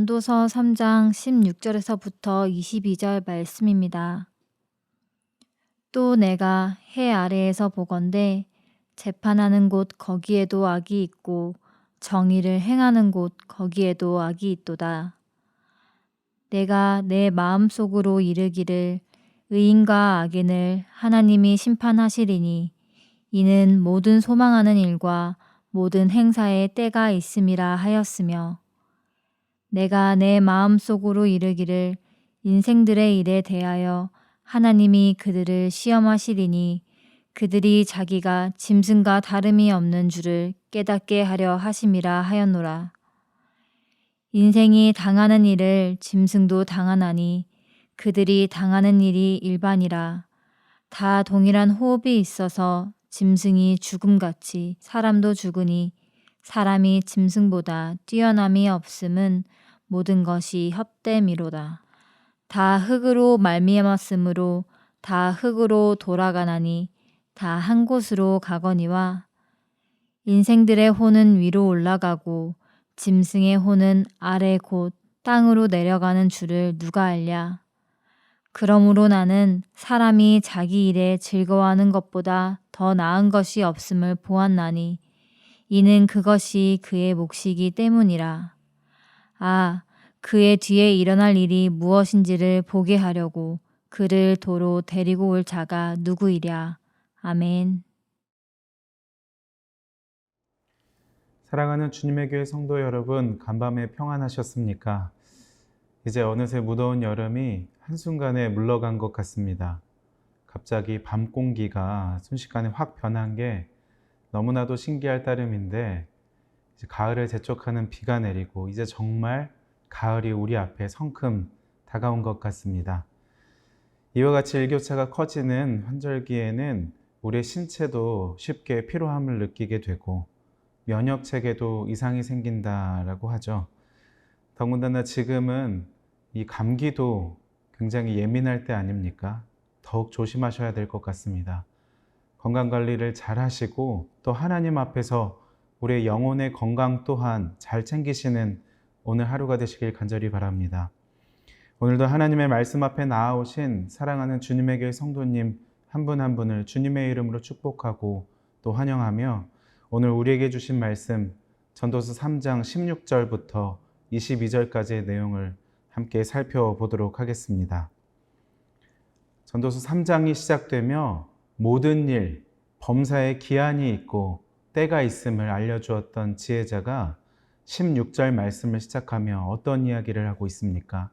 전도서 3장 16절에서부터 22절 말씀입니다. 또 내가 해 아래에서 보건대 재판하는 곳 거기에도 악이 있고 정의를 행하는 곳 거기에도 악이 있도다. 내가 내 마음속으로 이르기를 의인과 악인을 하나님이 심판하시리니 이는 모든 소망하는 일과 모든 행사에 때가 있음이라 하였으며 내가 내 마음속으로 이르기를 인생들의 일에 대하여 하나님이 그들을 시험하시리니 그들이 자기가 짐승과 다름이 없는 줄을 깨닫게 하려 하심이라 하였노라. 인생이 당하는 일을 짐승도 당하나니 그들이 당하는 일이 일반이라. 다 동일한 호흡이 있어서 짐승이 죽음같이 사람도 죽으니 사람이 짐승보다 뛰어남이 없음은 모든 것이 헛됨이로다. 다 흙으로 말미암았으므로 다 흙으로 돌아가나니 다 한 곳으로 가거니와 인생들의 혼은 위로 올라가고 짐승의 혼은 아래 곧 땅으로 내려가는 줄을 누가 알랴. 그러므로 나는 사람이 자기 일에 즐거워하는 것보다 더 나은 것이 없음을 보았나니 이는 그것이 그의 몫이기 때문이라. 아, 그의 뒤에 일어날 일이 무엇인지를 보게 하려고 그를 도로 데리고 올 자가 누구이랴. 아멘. 사랑하는 주님의 교회 성도 여러분, 간밤에 평안하셨습니까? 이제 어느새 무더운 여름이 한순간에 물러간 것 같습니다. 갑자기 밤 공기가 순식간에 확 변한 게 너무나도 신기할 따름인데 이제 가을을 재촉하는 비가 내리고 이제 정말 가을이 우리 앞에 성큼 다가온 것 같습니다. 이와 같이 일교차가 커지는 환절기에는 우리의 신체도 쉽게 피로함을 느끼게 되고 면역체계도 이상이 생긴다라고 하죠. 더군다나 지금은 이 감기도 굉장히 예민할 때 아닙니까? 더욱 조심하셔야 될 것 같습니다. 건강관리를 잘 하시고 또 하나님 앞에서 우리의 영혼의 건강 또한 잘 챙기시는 오늘 하루가 되시길 간절히 바랍니다. 오늘도 하나님의 말씀 앞에 나아오신 사랑하는 주님의 교회 성도님 한 분 한 분을 주님의 이름으로 축복하고 또 환영하며 오늘 우리에게 주신 말씀 전도서 3장 16절부터 22절까지의 내용을 함께 살펴보도록 하겠습니다. 전도서 3장이 시작되며 모든 일, 범사에 기한이 있고 때가 있음을 알려주었던 지혜자가 16절 말씀을 시작하며 어떤 이야기를 하고 있습니까?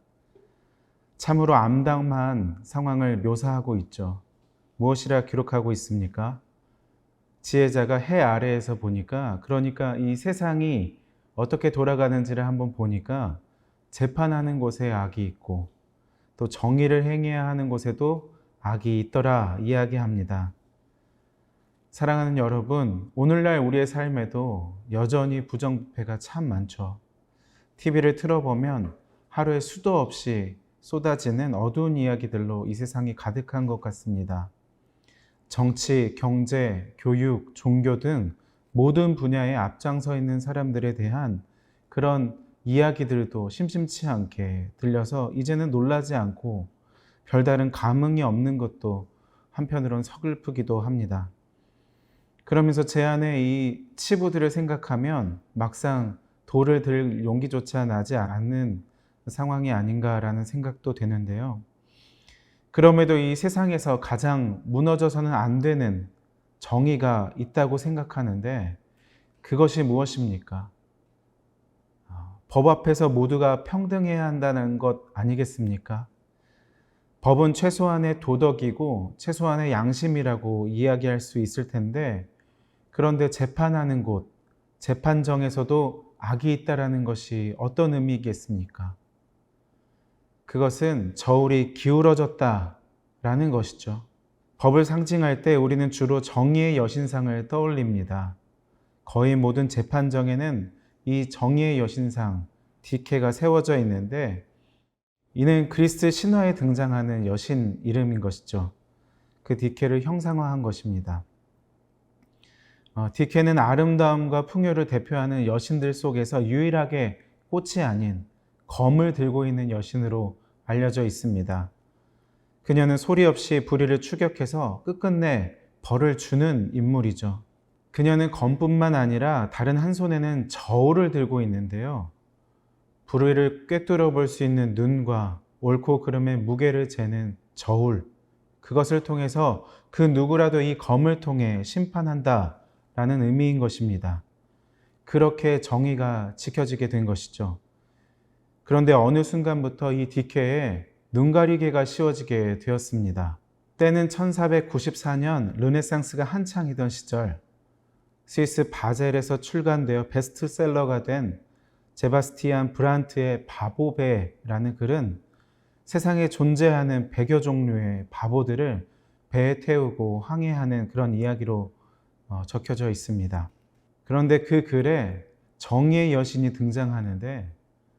참으로 암담한 상황을 묘사하고 있죠. 무엇이라 기록하고 있습니까? 지혜자가 해 아래에서 보니까, 그러니까 이 세상이 어떻게 돌아가는지를 한번 보니까 재판하는 곳에 악이 있고 또 정의를 행해야 하는 곳에도 악이 있더라 이야기합니다. 사랑하는 여러분, 오늘날 우리의 삶에도 여전히 부정부패가 참 많죠. TV를 틀어보면 하루에 수도 없이 쏟아지는 어두운 이야기들로 이 세상이 가득한 것 같습니다. 정치, 경제, 교육, 종교 등 모든 분야에 앞장서 있는 사람들에 대한 그런 이야기들도 심심치 않게 들려서 이제는 놀라지 않고 별다른 감흥이 없는 것도 한편으론 서글프기도 합니다. 그러면서 제 안에 이 치부들을 생각하면 막상 돌을 들 용기조차 나지 않는 상황이 아닌가라는 생각도 되는데요. 그럼에도 이 세상에서 가장 무너져서는 안 되는 정의가 있다고 생각하는데 그것이 무엇입니까? 법 앞에서 모두가 평등해야 한다는 것 아니겠습니까? 법은 최소한의 도덕이고 최소한의 양심이라고 이야기할 수 있을 텐데 그런데 재판하는 곳, 재판정에서도 악이 있다는 것이 어떤 의미겠습니까? 그것은 저울이 기울어졌다라는 것이죠. 법을 상징할 때 우리는 주로 정의의 여신상을 떠올립니다. 거의 모든 재판정에는 이 정의의 여신상, 디케가 세워져 있는데 이는 그리스 신화에 등장하는 여신 이름인 것이죠. 그 디케를 형상화한 것입니다. 디케는 아름다움과 풍요를 대표하는 여신들 속에서 유일하게 꽃이 아닌 검을 들고 있는 여신으로 알려져 있습니다. 그녀는 소리 없이 불의를 추격해서 끝끝내 벌을 주는 인물이죠. 그녀는 검뿐만 아니라 다른 한 손에는 저울을 들고 있는데요. 불의를 꿰뚫어 볼 수 있는 눈과 옳고 그름의 무게를 재는 저울, 그것을 통해서 그 누구라도 이 검을 통해 심판한다 라는 의미인 것입니다. 그렇게 정의가 지켜지게 된 것이죠. 그런데 어느 순간부터 이 디케에 눈가리개가 씌워지게 되었습니다. 때는 1494년 르네상스가 한창이던 시절, 스위스 바젤에서 출간되어 베스트셀러가 된 제바스티안 브란트의 바보배라는 글은 세상에 존재하는 100여 종류의 바보들을 배에 태우고 항해하는 그런 이야기로 적혀져 있습니다. 그런데 그 글에 정의의 여신이 등장하는데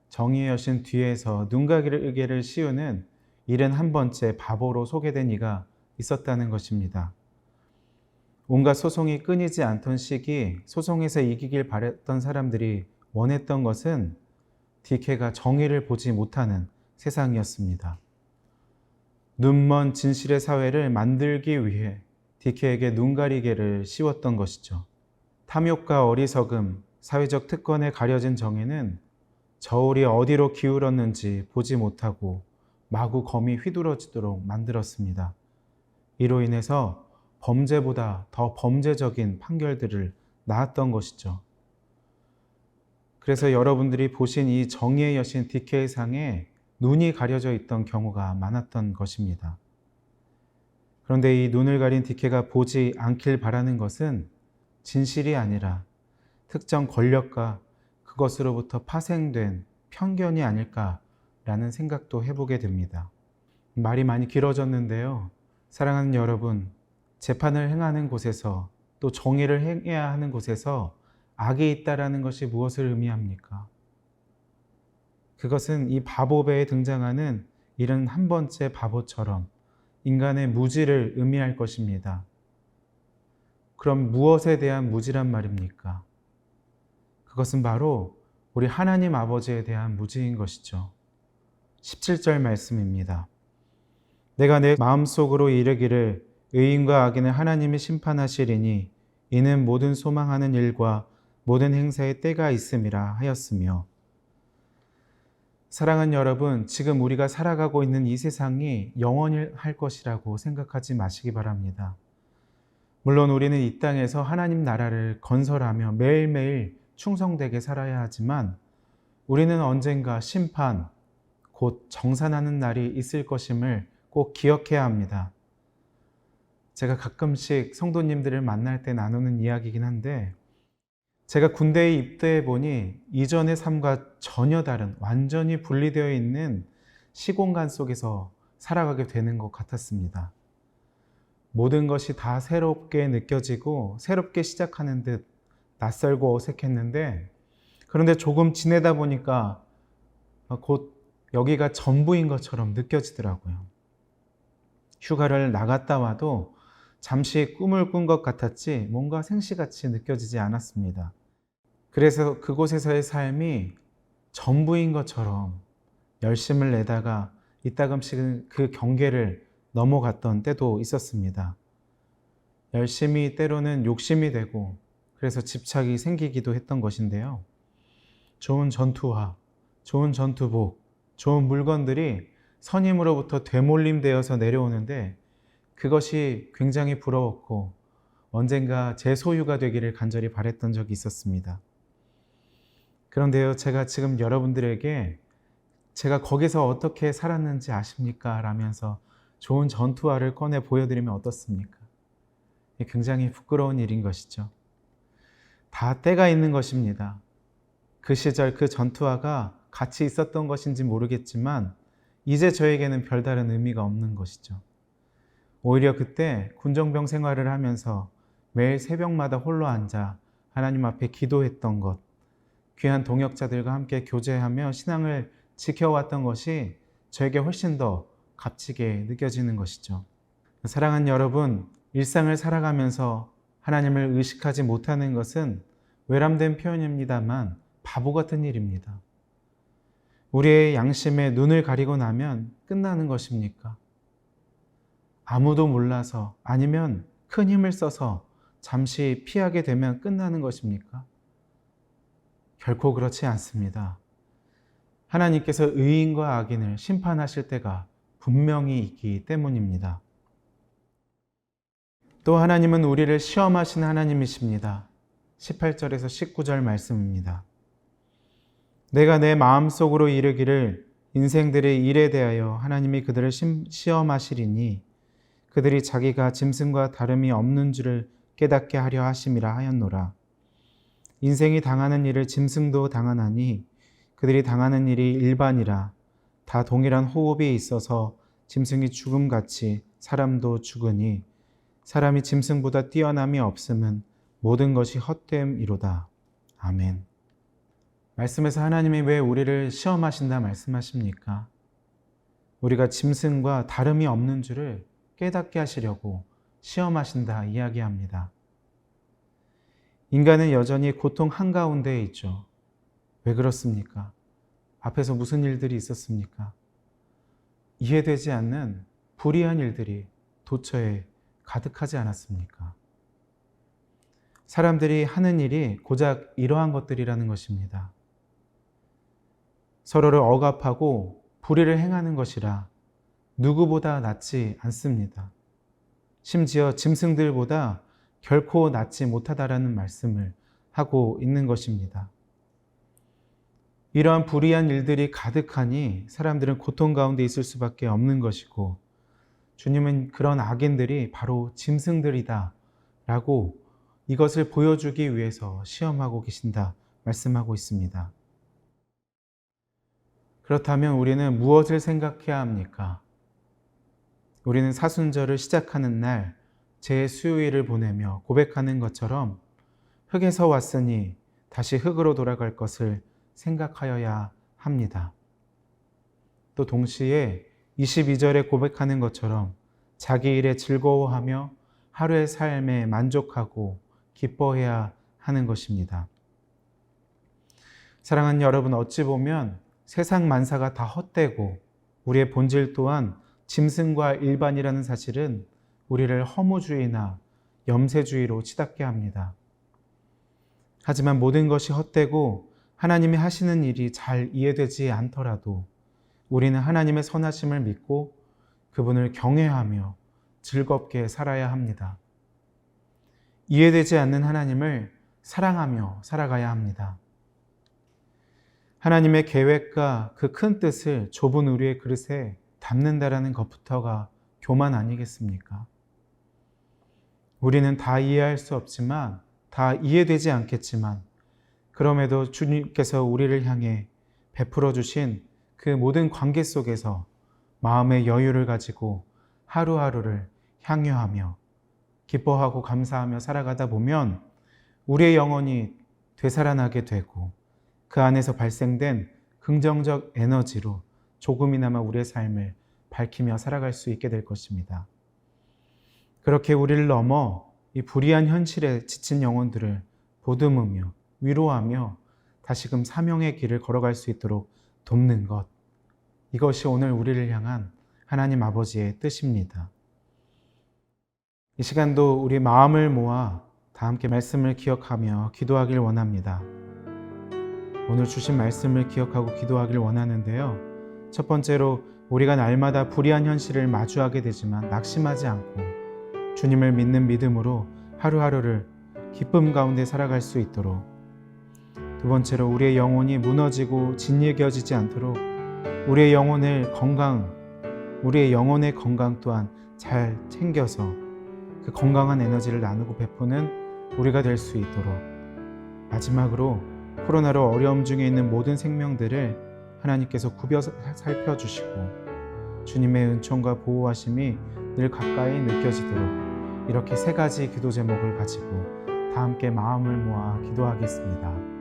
정의의 여신 뒤에서 눈가리개를 씌우는 71번째 바보로 소개된 이가 있었다는 것입니다. 온갖 소송이 끊이지 않던 시기, 소송에서 이기길 바랬던 사람들이 원했던 것은 디케가 정의를 보지 못하는 세상이었습니다. 눈먼 진실의 사회를 만들기 위해 디케에게 눈가리개를 씌웠던 것이죠. 탐욕과 어리석음, 사회적 특권에 가려진 정의는 저울이 어디로 기울었는지 보지 못하고 마구 검이 휘두러지도록 만들었습니다. 이로 인해서 범죄보다 더 범죄적인 판결들을 낳았던 것이죠. 그래서 여러분들이 보신 이 정의의 여신 디케의 상에 눈이 가려져 있던 경우가 많았던 것입니다. 그런데 이 눈을 가린 디케가 보지 않길 바라는 것은 진실이 아니라 특정 권력과 그것으로부터 파생된 편견이 아닐까라는 생각도 해보게 됩니다. 말이 많이 길어졌는데요. 사랑하는 여러분, 재판을 행하는 곳에서 또 정의를 행해야 하는 곳에서 악이 있다라는 것이 무엇을 의미합니까? 그것은 이 바보배에 등장하는 71번째 바보처럼 인간의 무지를 의미할 것입니다. 그럼 무엇에 대한 무지란 말입니까? 그것은 바로 우리 하나님 아버지에 대한 무지인 것이죠. 17절 말씀입니다. 내가 내 마음속으로 이르기를 의인과 악인을 하나님이 심판하시리니 이는 모든 소망하는 일과 모든 행사에 때가 있음이라 하였으며. 사랑하는 여러분, 지금 우리가 살아가고 있는 이 세상이 영원히 할 것이라고 생각하지 마시기 바랍니다. 물론 우리는 이 땅에서 하나님 나라를 건설하며 매일매일 충성되게 살아야 하지만 우리는 언젠가 심판, 곧 정산하는 날이 있을 것임을 꼭 기억해야 합니다. 제가 가끔씩 성도님들을 만날 때 나누는 이야기이긴 한데 제가 군대에 입대해 보니 이전의 삶과 전혀 다른 완전히 분리되어 있는 시공간 속에서 살아가게 되는 것 같았습니다. 모든 것이 다 새롭게 느껴지고 새롭게 시작하는 듯 낯설고 어색했는데 그런데 조금 지내다 보니까 곧 여기가 전부인 것처럼 느껴지더라고요. 휴가를 나갔다 와도 잠시 꿈을 꾼 것 같았지 뭔가 생시같이 느껴지지 않았습니다. 그래서 그곳에서의 삶이 전부인 것처럼 열심을 내다가 이따금씩은 그 경계를 넘어갔던 때도 있었습니다. 열심이 때로는 욕심이 되고 그래서 집착이 생기기도 했던 것인데요. 좋은 전투화, 좋은 전투복, 좋은 물건들이 선임으로부터 되몰림되어서 내려오는데 그것이 굉장히 부러웠고 언젠가 제 소유가 되기를 간절히 바랬던 적이 있었습니다. 그런데요, 제가 지금 여러분들에게 제가 거기서 어떻게 살았는지 아십니까? 라면서 좋은 전투화를 꺼내 보여드리면 어떻습니까? 굉장히 부끄러운 일인 것이죠. 다 때가 있는 것입니다. 그 시절 그 전투화가 가치 있었던 것인지 모르겠지만 이제 저에게는 별다른 의미가 없는 것이죠. 오히려 그때 군정병 생활을 하면서 매일 새벽마다 홀로 앉아 하나님 앞에 기도했던 것, 귀한 동역자들과 함께 교제하며 신앙을 지켜왔던 것이 저에게 훨씬 더 값지게 느껴지는 것이죠. 사랑하는 여러분, 일상을 살아가면서 하나님을 의식하지 못하는 것은 외람된 표현입니다만 바보 같은 일입니다. 우리의 양심에 눈을 가리고 나면 끝나는 것입니까? 아무도 몰라서 아니면 큰 힘을 써서 잠시 피하게 되면 끝나는 것입니까? 결코 그렇지 않습니다. 하나님께서 의인과 악인을 심판하실 때가 분명히 있기 때문입니다. 또 하나님은 우리를 시험하시는 하나님이십니다. 18절에서 19절 말씀입니다. 내가 내 마음속으로 이르기를 인생들의 일에 대하여 하나님이 그들을 시험하시리니 그들이 자기가 짐승과 다름이 없는 줄을 깨닫게 하려 하심이라 하였노라. 인생이 당하는 일을 짐승도 당하나니 그들이 당하는 일이 일반이라. 다 동일한 호흡이 있어서 짐승이 죽음같이 사람도 죽으니 사람이 짐승보다 뛰어남이 없음은 모든 것이 헛됨이로다. 아멘. 말씀에서 하나님이 왜 우리를 시험하신다 말씀하십니까? 우리가 짐승과 다름이 없는 줄을 깨닫게 하시려고 시험하신다 이야기합니다. 인간은 여전히 고통 한가운데에 있죠. 왜 그렇습니까? 앞에서 무슨 일들이 있었습니까? 이해되지 않는 불의한 일들이 도처에 가득하지 않았습니까? 사람들이 하는 일이 고작 이러한 것들이라는 것입니다. 서로를 억압하고 불의를 행하는 것이라 누구보다 낫지 않습니다. 심지어 짐승들보다 결코 낫지 못하다라는 말씀을 하고 있는 것입니다. 이러한 불의한 일들이 가득하니 사람들은 고통 가운데 있을 수밖에 없는 것이고 주님은 그런 악인들이 바로 짐승들이다 라고 이것을 보여주기 위해서 시험하고 계신다 말씀하고 있습니다. 그렇다면 우리는 무엇을 생각해야 합니까? 우리는 사순절을 시작하는 날 제 수요일을 보내며 고백하는 것처럼 흙에서 왔으니 다시 흙으로 돌아갈 것을 생각하여야 합니다. 또 동시에 22절에 고백하는 것처럼 자기 일에 즐거워하며 하루의 삶에 만족하고 기뻐해야 하는 것입니다. 사랑하는 여러분, 어찌 보면 세상 만사가 다 헛되고 우리의 본질 또한 짐승과 일반이라는 사실은 우리를 허무주의나 염세주의로 치닫게 합니다. 하지만 모든 것이 헛되고 하나님이 하시는 일이 잘 이해되지 않더라도 우리는 하나님의 선하심을 믿고 그분을 경외하며 즐겁게 살아야 합니다. 이해되지 않는 하나님을 사랑하며 살아가야 합니다. 하나님의 계획과 그 큰 뜻을 좁은 우리의 그릇에 담는다라는 것부터가 교만 아니겠습니까? 우리는 다 이해할 수 없지만, 다 이해되지 않겠지만, 그럼에도 주님께서 우리를 향해 베풀어 주신 그 모든 관계 속에서 마음의 여유를 가지고 하루하루를 향유하며 기뻐하고 감사하며 살아가다 보면 우리의 영혼이 되살아나게 되고 그 안에서 발생된 긍정적 에너지로 조금이나마 우리의 삶을 밝히며 살아갈 수 있게 될 것입니다. 그렇게 우리를 넘어 이 불의한 현실에 지친 영혼들을 보듬으며 위로하며 다시금 사명의 길을 걸어갈 수 있도록 돕는 것, 이것이 오늘 우리를 향한 하나님 아버지의 뜻입니다. 이 시간도 우리 마음을 모아 다 함께 말씀을 기억하며 기도하길 원합니다. 오늘 주신 말씀을 기억하고 기도하길 원하는데요. 첫 번째로 우리가 날마다 불의한 현실을 마주하게 되지만 낙심하지 않고 주님을 믿는 믿음으로 하루하루를 기쁨 가운데 살아갈 수 있도록, 두 번째로 우리의 영혼이 무너지고 짓이겨지지 않도록 우리의 영혼의 건강 또한 잘 챙겨서 그 건강한 에너지를 나누고 베푸는 우리가 될 수 있도록, 마지막으로 코로나로 어려움 중에 있는 모든 생명들을 하나님께서 굽여 살펴주시고 주님의 은총과 보호하심이 늘 가까이 느껴지도록, 이렇게 세 가지 기도 제목을 가지고 다 함께 마음을 모아 기도하겠습니다.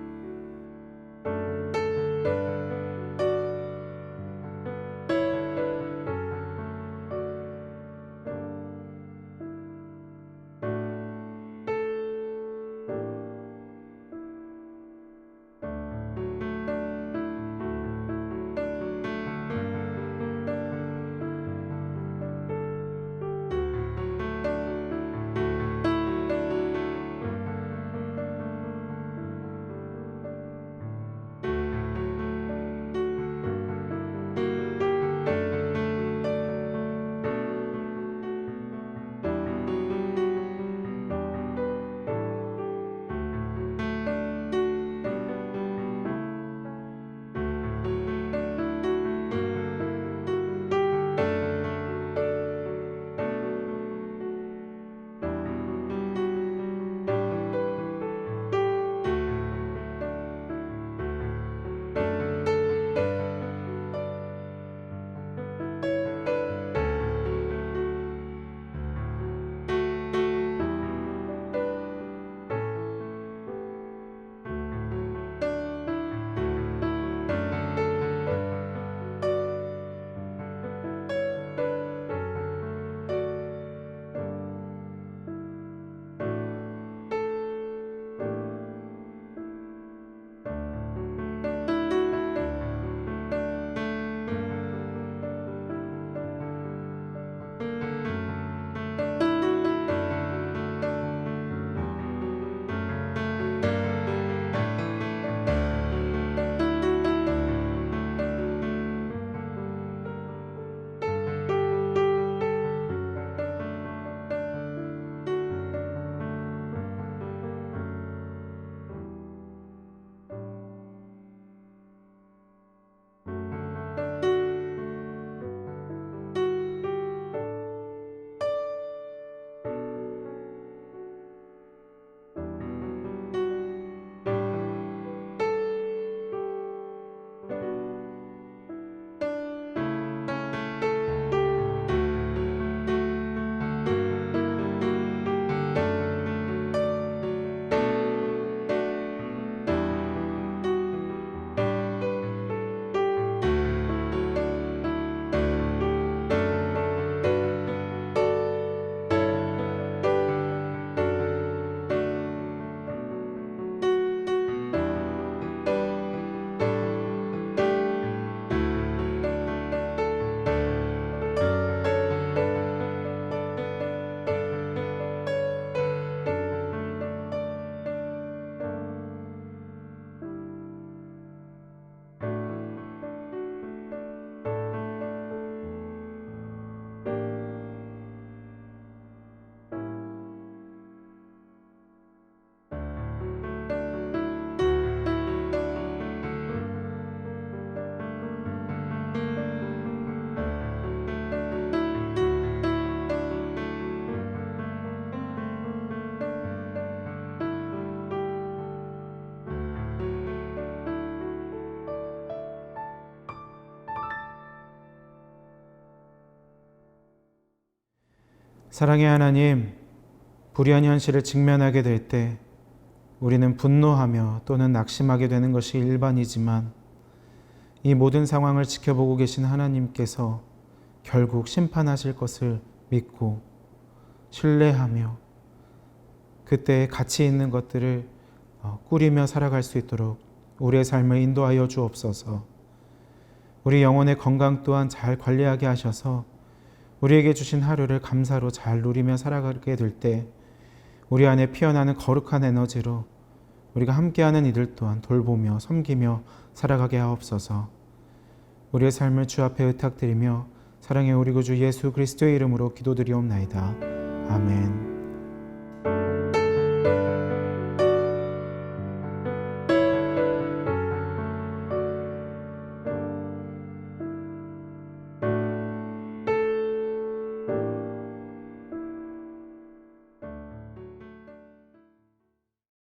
사랑의 하나님, 불의한 현실을 직면하게 될 때 우리는 분노하며 또는 낙심하게 되는 것이 일반이지만 이 모든 상황을 지켜보고 계신 하나님께서 결국 심판하실 것을 믿고 신뢰하며 그때 가치 있는 것들을 꾸리며 살아갈 수 있도록 우리의 삶을 인도하여 주옵소서. 우리 영혼의 건강 또한 잘 관리하게 하셔서 우리에게 주신 하루를 감사로 잘 누리며 살아가게 될 때 우리 안에 피어나는 거룩한 에너지로 우리가 함께하는 이들 또한 돌보며 섬기며 살아가게 하옵소서. 우리의 삶을 주 앞에 의탁드리며 사랑의 우리 구주 예수 그리스도의 이름으로 기도드리옵나이다. 아멘.